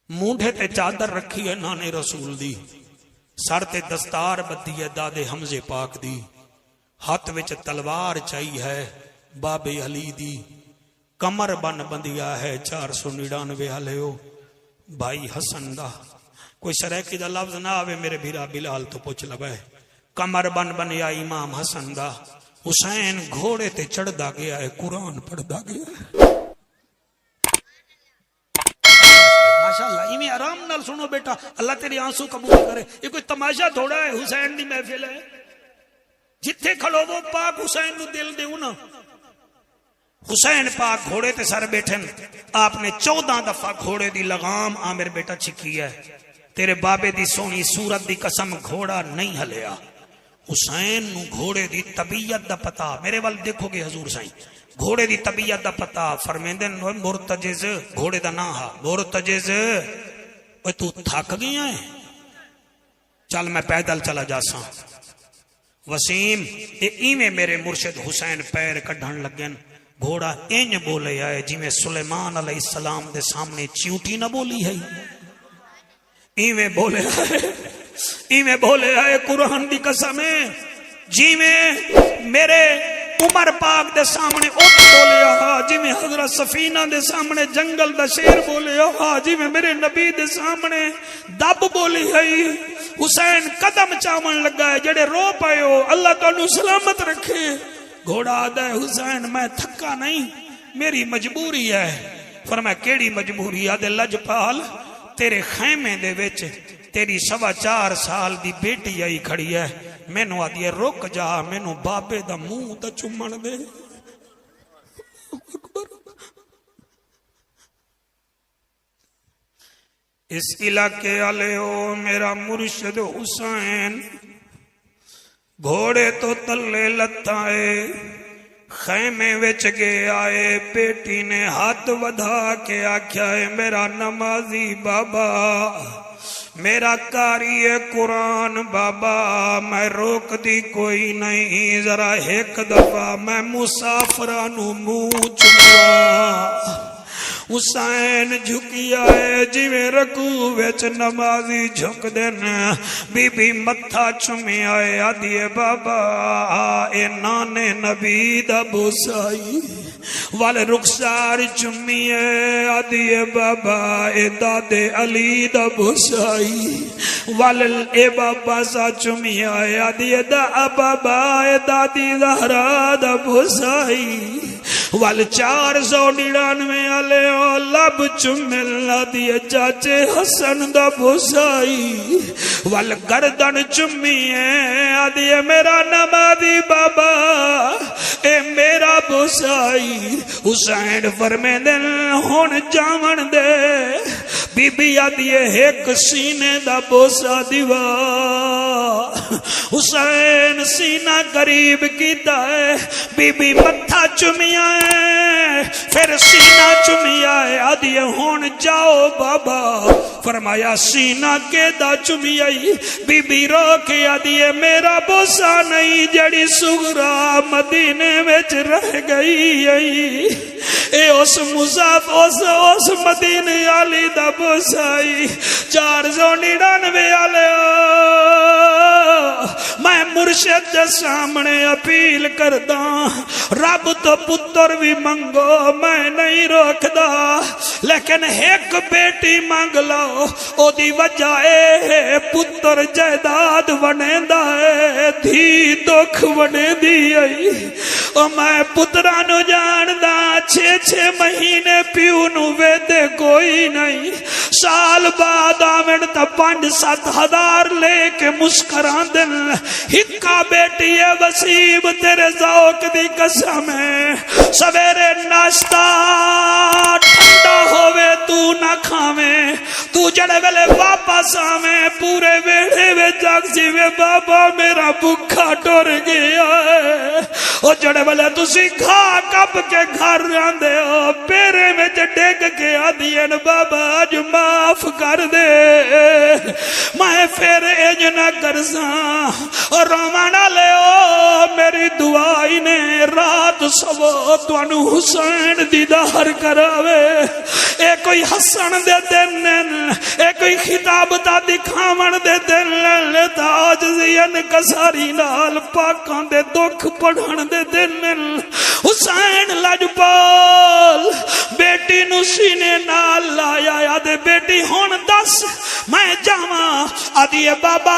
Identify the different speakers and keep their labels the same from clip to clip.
Speaker 1: مونڈے تے چادر رکھی ہے نانے رسول دی، سر تے دستار بدھی ہے دادے حمزے پاک دی، ہاتھ وچ تلوار چائی ہے بابے علی دی، کمر بن بندیا ہے 499 ہلیو بھائی حسن دا۔ کوئی سریکی دا لفظ نہ آوے میرے بھیرا بلال تو پوچھ لبے، کمر بن بنیا امام حسن دا، حسین گھوڑے تے چڑھ دا گیا ہے قرآن پڑھ دا گیا ہے۔ ماشاءاللہ ایویں آرام نال سنو بیٹا، اللہ تیری آنسو قبول کرے۔ یہ کوئی تماشا تھوڑا ہے، حسین دی محفل ہے، جتھے کھلو وہ پاک حسین نو دل دیو نا۔ حسین پاک گھوڑے تے سر بیٹھن، آپ نے 14 دفعہ گھوڑے دی لغام عامر بیٹا چھکی ہے، تیرے بابے دی سونی صورت دی قسم گھوڑا نہیں ہلیا۔ حسین نو گھوڑے دی طبیعت دا پتا، میرے وال دیکھو گے حضور سائیں، گھوڑے دی طبیعت دا پتا فرمیندن مرتجز، گھوڑے دا نام ہا مرتجز، اوے تو تھک گیا ہے، چل میں پیدل چلا جاساں۔ وسیم ایویں میرے مرشد حسین پیر کڈھن لگن، گھوڑا انج بولے آئے جی میں سلیمان علیہ السلام دے سامنے چیوٹی نہ بولی ہے، ایویں بولے آئے، ایویں بولے آئے قرآن دی قسم ہے، جی میں میرے عمر پاک دے سامنے اٹھ بولے آہا، جی میں حضرت سفینہ دے سامنے جنگل دا شیر بولے آہا، جی میں میرے نبی دے سامنے دب بولی ہے۔ حسین قدم چاون لگا ہے، جڑے رو پائے ہو اللہ تعالیٰ سلامت رکھے۔ گھوڑا آدھا ہے حسین میں تھکا نہیں، میری مجبوری ہے۔ فرمایا کیڑی مجبوری؟ آدھے لجپال تیرے خیمے دے وچ تیری 4.25 سال دی بیٹی آئی کھڑی ہے، مینوں آدھی ہے رک جا، مینوں بابے دا منہ تے چومن دے۔ اس علاقے والے ہو میرا مرشد حسین، گھوڑے تو تلے لتائے، خیمے وچ گئے آئے، بیٹی نے ہاتھ ودھا کے آکھیا ہے میرا نمازی بابا، میرا قاری قرآن بابا، میں روک دی کوئی نہیں، ذرا ایک دفعہ میں مسافرانو منہ چموا۔ حسین جھکیا ہے جی میں رکوع وچ نمازی جھک دین، بی بی متھا چومی آئے آدھی بابا اے نانے نبی دا بوسائی، والے رخسار چومی ہے آدھی بابا اے دادے علی دا بوسائی، والے اے بابا سا چومی آئے آدھی دا بابا اے دادی زہرا دا بوسائی، وال 499 والے لب چمل آدھی چاچے حسن دا بوسائی، وال گردن چمی ہے آدھی میرا نمازی بابا اے میرا بوسائی۔ حسین فرمیندن ہن جاون دے، بی بی آدھی ایک سینے دا بوسا دیوا۔ حسین سینہ قریب کیتا ہے، بی بی متھا چمیا ہے، پھر سینہ چمیا ہے، آدھی ہون جاؤ بابا۔ فرمایا سینہ کے دا چمیائی، بی بی رو کے آدھی میرا بوسا نہیں، جڑی سغرا مدینے وچ رہ گئی ہے، اے اس مصاف اس مدینے والی دا بوسائی۔ 499 والے میں مرشد دے سامنے اپیل کردا، رب تو پتر بھی منگو میں نہیں روکدا، لیکن ایک بیٹی مانگ لو، او دی وجہ اے پتر جائیداد ونیندا ہے، دھی دکھ ونیندی ہے۔ او میں پتراں نو جاندا 6 مہینے پیو نو ویدے کوئی نہیں، سال بعد آمن تا 5-7 ہزار لے کے مسکران دن، ہکا بیٹی ہے وسیب تیرے ذوق دی قسم ہے، سویرے ناشتہ ٹھنڈا ہوئے تو نہ کھاویں، تو جڑے ویلے واپس آویں پورے ویڑے وے جاگ جیوے بابا میرا بھکھا ٹر گیا ہے۔ او جڑے ویلے تسی کھا کب کے گھر آندے ہو، پیرے میں ڈگ کے آدھین بابا اج معاف کر دے، میں پھر اج نہ کرساں۔ اور رومانا لے او میری دعائی نے رات سو توانو حسین دیدار کراوے، اے کوئی حسن دے دن دا دکھاون دے دل تاج زین کساری نال پاکاں دے دکھ پڑھن دے دل حسین لجپال بیٹی نو سینے نال لایا یا دے بیٹی ہون دس میں جاواں آدھی بابا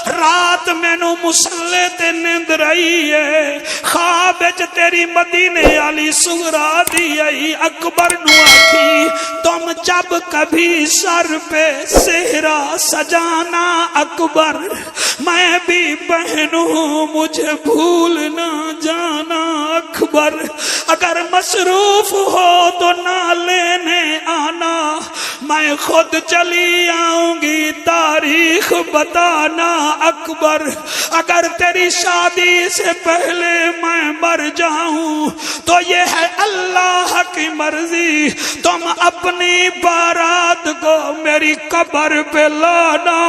Speaker 1: رات مینوں مصلے تے نیند رہی ہے خواب وچ تیری مدینے والی سغرا دی آئی اکبر نو آکھی تم جب کبھی سر پہ صحرا سجانا اکبر میں بھی بہنوں مجھے بھول نہ جانا اکبر اگر مصروف ہو تو نہ لینے آنا میں خود چلی آؤں گی تاریخ بتانا اکبر اگر تیری شادی سے پہلے میں مر جاؤں تو یہ ہے اللہ کی مرضی تم اپنی بارات کو میری قبر پہ لانا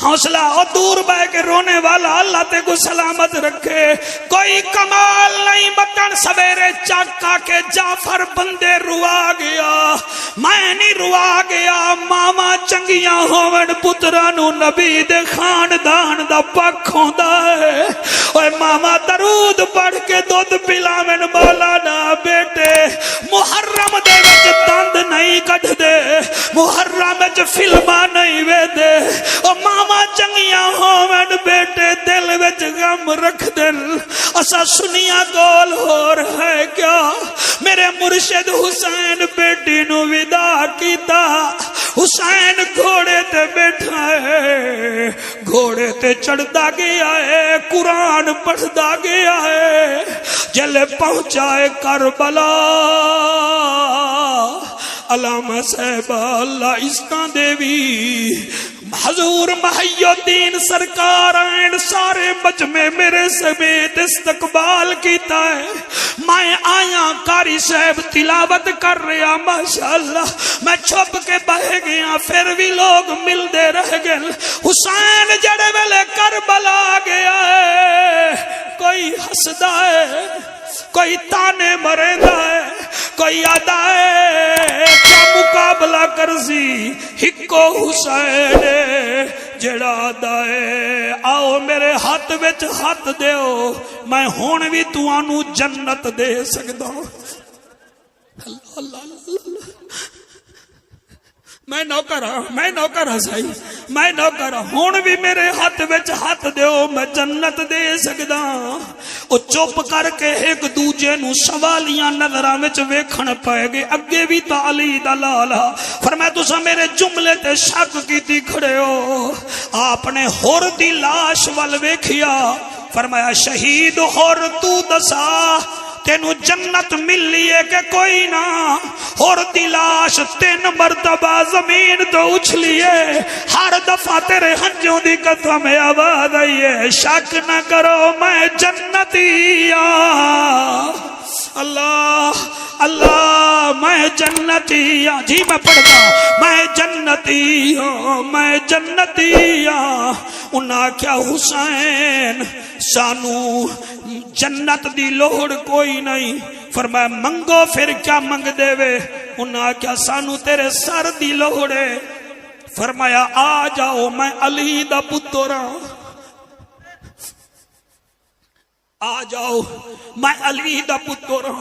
Speaker 1: حوصلہ اور دور بہ کے رونے والا اللہ تے کو سلامت رکھے کوئی کمال نہیں بکن سویرے چاکا کے جعفر بندے روا گیا میں نہیں روا گیا ماما چنگیاں ہوون پترانو نبی دے خاندان دا پک ہوندا ہے اوے ماما درود پڑھ کے دودھ پلاون والا نہ بیٹے محرم دے وچ دند نہیں کڈ دے محرم وچ فلماں نہیں وے دے او ماما چنگیاں ہوون بیٹے دل وچ غم رکھ دل اسا سنیا گول ہو رہا ہے کیا میرے مرشد حسین بیٹی نو ودا کیتا حسین گھوڑے تے بیٹھا ہے گھوڑے تے چڑھدا گیا ہے قرآن پڑھدا گیا ہے جلے پہنچائے کربلا علامہ صاحب اللہ عشقاں دیوی حضور محی الدین سرکار آئین سارے مجمع میرے سمیت استقبال کیتا ہے میں آیا قاری صاحب تلاوت کر رہا ماشاءاللہ میں چھپ کے بہ گیا پھر بھی لوگ مل دے رہ گئے حسین جڑے ویلے کربلا گیا ہے کوئی ہسدا ہے کوئی تانے مریندا ہے کوئی آدھا ہے کیا مقابلہ کرزی ہکو حسین جڑا آدھا ہے آؤ میرے ہاتھ وچ ہاتھ دیو میں ہون بھی توانو جنت دے سکدا ہوں اللہ اللہ اللہ میں نوکر ہاں سائی میں نوکر ہون بھی میرے ہاتھ وچ ہاتھ دیو میں جنت دے سکدا او چپ کر کے ایک دوجے نو سوالیاں نظراں وچ ویکھن پے گے اگے بھی تعالی دا لالا فرمایا تساں میرے جملے تے شک کیتی کھڑے ہو آپ نے ہور دی لاش ول ویکھیا فرمایا شہید ہور تو دسا تینو جنت مل لیے کہ کوئی نہ اور دلاش 3 مرتبہ زمین تو اچھلیے ہر دفعہ تیرے ہنجوں دی قدم میں آواز آئیے شک نہ کرو میں جنتی اللہ اللہ میں جنتی جی میں پڑھتا میں جنتی انہاں کیا حسین سانو جنت دی لوڑ کوئی نہیں فرمایا منگو پھر کیا منگ دے وے انہاں کیا سانو تیرے سر دی لوڑ ہے فرمایا آ جاؤ میں علی دا پتر آ جاؤ میں علی دا پتر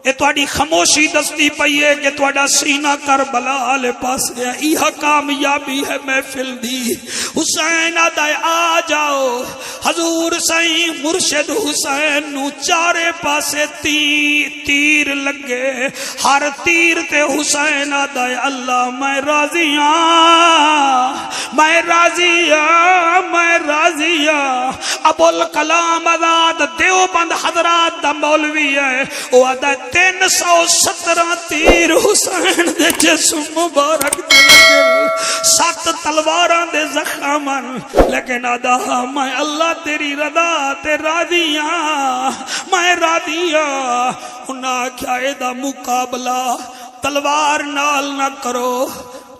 Speaker 1: یہ تھوڑی خاموشی دستی پئی ہے کہ تھوڑا سینہ کربلا والے پاس گیا یہ کامیابی ہے محفل دی حسین آدھا آ جاؤ حضور سائیں مرشد حسین نو چارے پاسے تیر لگے ہر تیر تے حسین آدھا اللہ میں راضی ہاں ابو الکلام آزاد دیوبند حضرات دا مولوی ہے وہ آدھا 317 تیر حسین دے جسم مبارک دے لگے 7 تلواراں دے زخم لیکن آدھا میں اللہ تیری رضا تے راضی ہاں میں راضی ہاں انہاں کیا دا مقابلہ تلوار نال نہ کرو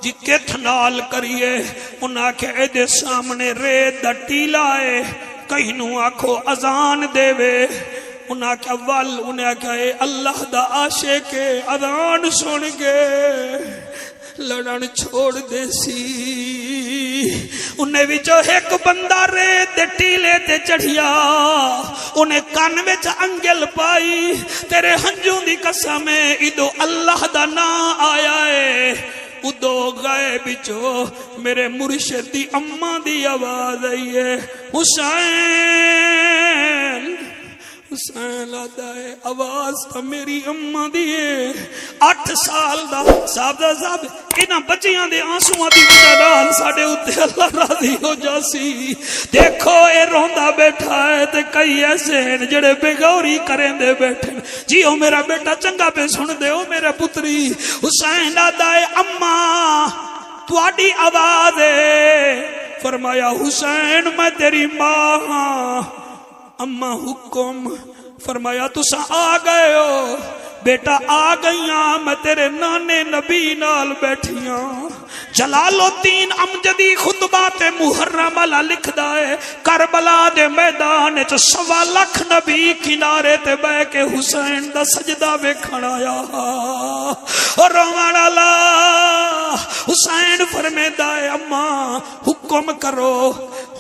Speaker 1: جی کتھ نال کریے انہاں کیا دے سامنے ریت دا ٹیلا ہے کہیں نو آکھو اذان دے وے انہاں کیا انہاں کیا اللہ دا عاشق اذان سن کے لڑن چھوڑ دے سی انہیں وچوں ایک بندہ ریت دے ٹیلے تے چڑھیا انہیں کان وچ انگل پائی تیرے ہنجوں دی قسم ہے ادو اللہ دا نام آیا ہے ادو گئے بچو میرے مرشد دی اماں دی آواز آئی ہے حسین حسین آدھا ہے آواز تا میری اماں دیئے 8 سال دا صاحب انہاں بچیاں دے آنسوਆਂ دی وجہ نال ساڈے اوتے اللہ راضی ہو جاسی دیکھو اے روندا بیٹھا ہے تے کئی ایسے ہیں جڑے بےغوری کریں دے بیٹھے جی او میرا بیٹا چنگا پہ سن دے او میرا پتری حسین آدھا ہے اماں تواڈی آواز ہے فرمایا حسین میں تیری ماں ہاں اماں حکم فرمایا تسا آ گئے ہو بیٹا آ گئیاں میں تیرے نانے نبی نال بیٹھیاں جلال الدین امجدی خطبات محرم والا لکھدا ہے کربلا دے میدان وچ 1.25 لاکھ نبی کنارے تے بیٹھ کے حسین دا سجدہ ویکھن آیا اور روان والا حسین فرمیدا ہے اماں حکم کرو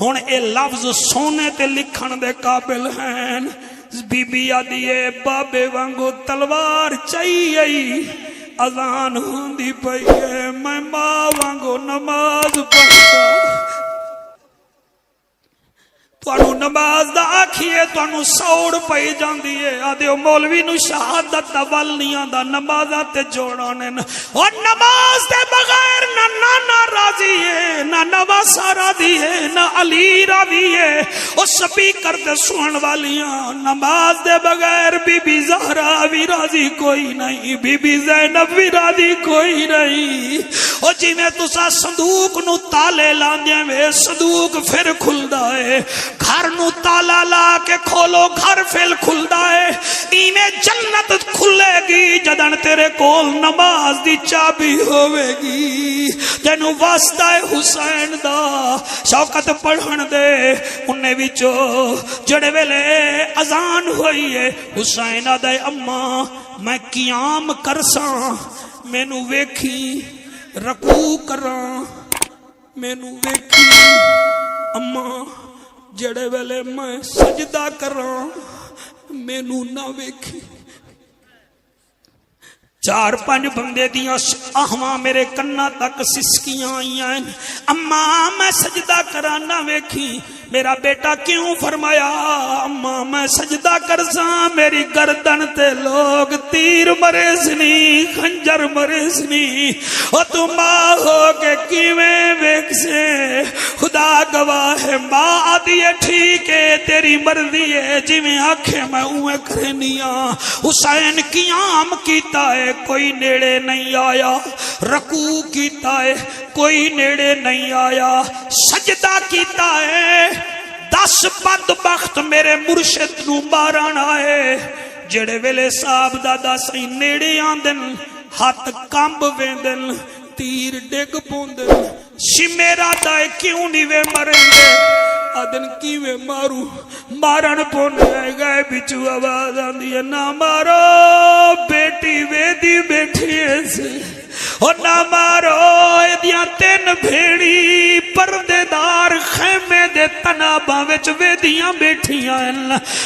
Speaker 1: ہن اے لفظ سونے تے لکھن دے قابل ہیں بی بی آدیے بابے وانگو تلوار چاہیے اذان ہوندی پئی ہے میں ماں وانگو نماز پڑھتا تانوں نماز دا آکھیے تانوں سوڑ پئی جاندی ہے آدھے مولوی نو شہادت دا ول نہیں آندا نمازاں تے جوڑانے او نماز دے بغیر نہ نانا راضی ہے نہ نواسا راضی ہے نہ علی راضی ہے او سپیکر تے سنن والیاں نماز دے بغیر بی بی زہرا بھی راضی کوئی نہیں بی بی زینب بھی راضی کوئی نہیں او جویں تساں صندوق نو تالے لاندے وے صندوق پھر کھلدا ہے گھر نو تالا لا کے کھولو گھر پھر کھلدا ہے ایویں جنت کھلے گی جدن تیرے کول نماز دی چابی ہوے گی تینو واسطہ حسین دا شوکت پڑھن دے انہیں وچوں جڑے ویلے اذان ہوئی ہے حسین آدھے اماں میں قیام کرساں مینوں ویکھی رکوع کراں مینوں ویکھی اماں جڑے ویلے میں سجدہ کراں مینوں نہ ویکھی 4-5 بندے دیاں آہواں میرے کنا تک سسکیاں آئیاں اماں میں سجدہ کرانا ویکھی میرا بیٹا کیوں فرمایا اماں میں سجدہ کرساں میری گردن تے لوگ تیر مرے سنی خنجر مرے سنی او تو ماں ہو کے کیویں ویکھ سے خدا گواہ ہے ماں آدھی ہے ٹھیک ہے تیری مرضی ہے جویں آکھے میں اویں کرنیاں حسین قیام کیتا ہے کوئی نیڑے نہیں آیا رکوع کیتا ہے کوئی نیڑے نہیں آیا سجدہ کیتا ہے 10 بدبخت میرے مرشد نو مارن آئے جڑے ویلے صاحب دادا سی نیڑے آندن ہاتھ کمب ویندن تیر ڈگ پوندن شمیرا دائے کیوں نہیں وے مریں گے آدن کیویں مارو مارن پونے گئے بچو آواز آندی ہے نہ مارو بیٹی ویدی بیٹھی ہے سے اور نہ مارو ایدیاں 3 بھیڑی پردے دار خیمے دے تناباں وچ ویدیاں بیٹھیاں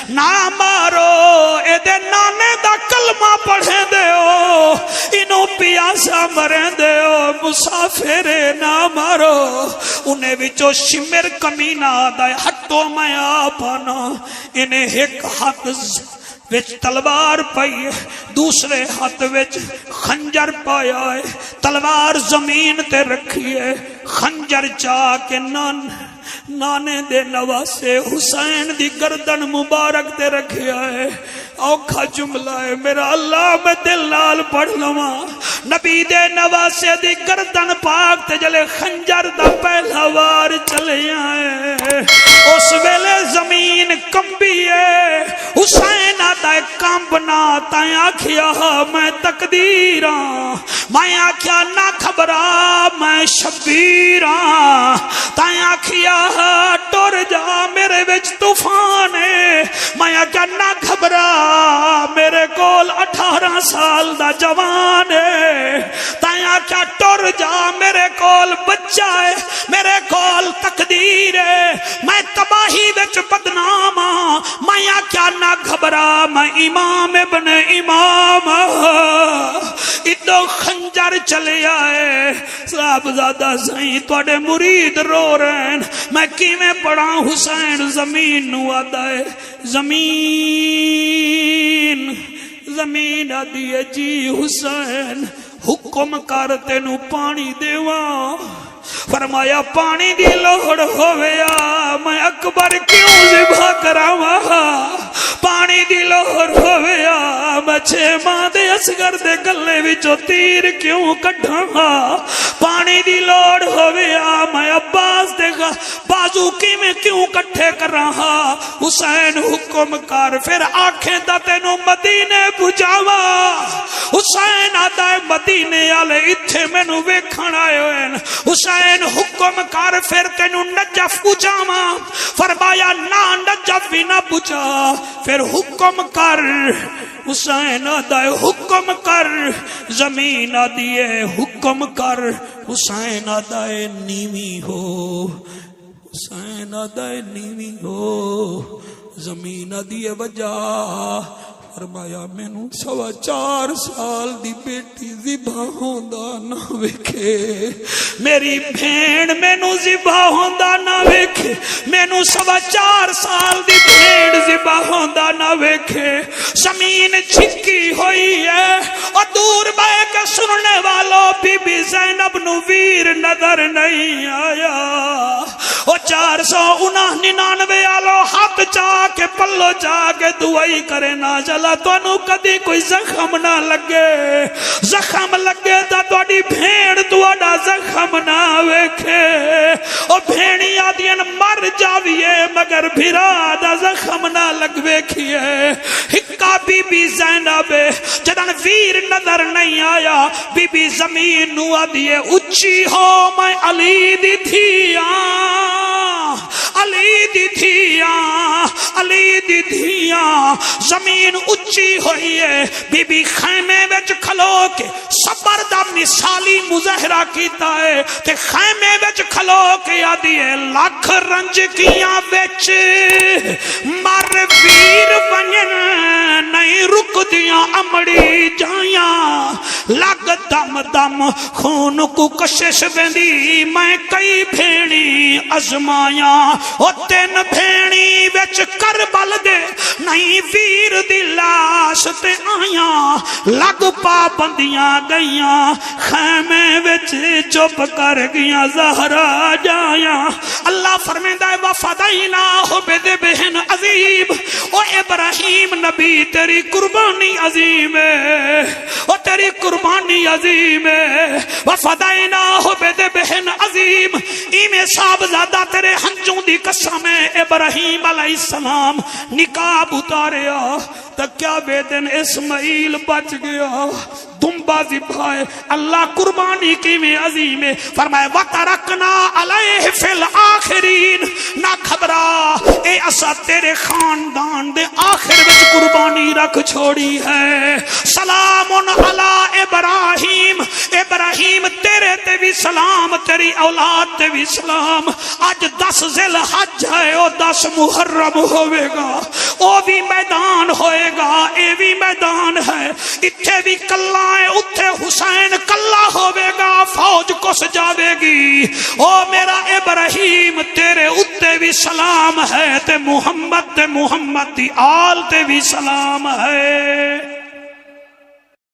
Speaker 1: نہ مارو ایدے نانے دا کلمہ پڑھیں دے ہو انہوں پیاسا مریں دے ہو مسافر نہ مارو انہیں وچو شمر کمینہ دائے ہٹو میں آپانا انہیں ایک ہاتھ وچ تلوار پائی ہے دوسرے ہاتھ وچ خنجر پایا ہے تلوار زمین تے رکھی ہے خنجر چاہ کے نانے دے نواسے حسین دی گردن مبارک تے رکھیا ہے اوکھا جملہ ہے میرا اللہ میں دل نال پڑھ لواں نبی دے نواسے دی گردن پاک تے جلے خنجر دا پہلا وار چلے آئے اس ویلے زمین کمبی ہے حسین آتا ہے کمبنا تائیں آکھیا میں تقدیراں میں آکھیا نہ خبرا میں شبیراں تائیں آکھیا ٹور جا میرے وچ طوفان ہے میں آکھیا نہ خبرا میرے کول 18 سال دا جوان ہے تائیں آکھیا ٹور ٹر جا، میرے کول بچہ ہے، میرے کول تقدیر ہے، میں تباہی وچ بدنام ہاں، میں کیا نہ گھبرا، میں امام ابن امام، ادو خنجر چلے آئے صاحبزادہ سائیں تواڈے مرید رو رہے ہیں، میں کیویں پڑھا؟ حسین زمین نو آدا ہے، زمین آدھی ہے جی حسین حکم کر تینو پانی دیواں، فرمایا پانی دی لوڑ ہویا میں اکبر کیوں ذبح کراواں، پانی دی لوڑ ہویا میں 6 ماہ دے اصغر دے گلے وچوں تیر کیوں کڈھاں، پانی دی لوڑ ہویا میں عباس دے بازو کیوں کٹھے کراں، حسین حکم کر، پھر آنکھیں دا تینوں مدینے پہنچاواں، حسین آدا ہے مدینے والے ایتھے مینوں ویکھن آئے ہوئے، حسین حکم کر پھر تینوں نجف پہنچاواں، فرمایا نہ نجف بھی نہ پہنچا، پھر حکم کر، حسین آدا ہے حکم کر، زمین آدی ہے حکم کر، حسین آدا ہے نیوی ہو، حسین آدا ہے نیوی ہو، زمین آدی ہے وجہ، فرمایا مینوں 4.25 سال دی بیٹی ذبح ہوندا نہ ویکھے، میری بھیڑ مینوں ذبح ہوندا نہ ویکھے، مینوں 4.25 سال دی بھیڑ ذبح ہوندا نہ ویکھے، زمین چھکی ہوئی ہے، اور دور بہ کے سننے والوں بی بی زینب نو ویر نظر نہیں آیا، اور 499 والوں ہاتھ چاہ کے پلو چاہ کے دعائی کرے نہ جلا تانوں کدی کوئی زخم نہ لگے، زخم لگے تا تواڈی بھیڑ تواڈا زخم نہ ویکھے، او بھیڑی آدین مر جاویے مگر بھرا دا زخم نہ لگ ویکھیے، ہکا بی بی زینب جدن ویر نظر نہیں آیا، بی بی زمین نو آدیے اچھی ہو میں علی دی دھیاں، علی دی دھیاں، علی دی دھیاں، زمین اچھی ہوئی ہے، بی بی خیمے وچ کھلو کے صبر دا مثالی مظاہرہ کیتا ہے، تے خیمے وچ کھلو کے آدھی ہے لاکھ رنج کیاں وچ مر ویر ونجن نہیں رک دیاں امڑی جائیاں، لگ دم دم خون کو کشش بندی میں کئی بھیڑی ازمایاں، او 3 بھیڑی وچ کربل دے نہیں ویر دی لاش تے آیاں، لگ پابندیاں گئیاں خیمے وچ چپ کر گیاں زہرا جایاں، اللہ فرمیندہ ہے وفدیناہ بذبح عظیم، او ابراہیم نبی تیری قربانی عظیم ہے، او تیری قربانی عظیم ہے، وفدیناہ بذبح عظیم، ایمیں صاحبزادہ تیرے ہنجوں دی قسم ہے، ابراہیم علیہ السلام نکاب اتاریا تک کیا بے دن اسماعیل بچ گیا، دمبا ذبح، اللہ قربانی کی میں عظیم ہے، فرمائے وَتَرَكْنَا عَلَيْهِ فِي الْآخِرِينَ، نہ گھبرا اے اسا تیرے خاندان دے آخر وچ قربانی رکھ چھوڑی ہے، سلام علی ابراہیم، ابراہیم تیرے تے بھی سلام، تیری اولاد تے بھی سلام، آج 10 ذی الحج ہے، او 10 محرم ہوئے گا، او بھی میدان ہوئے گا، اے بھی میدان ہے، اتھے بھی کلہ ہے، اتھے حسین کلہ ہوئے گا، فوج کس جاوے گی، او میرا ابراہیم تیرے اتھے بھی سلام ہے، تے محمد دی آل تے بھی سلام ہے۔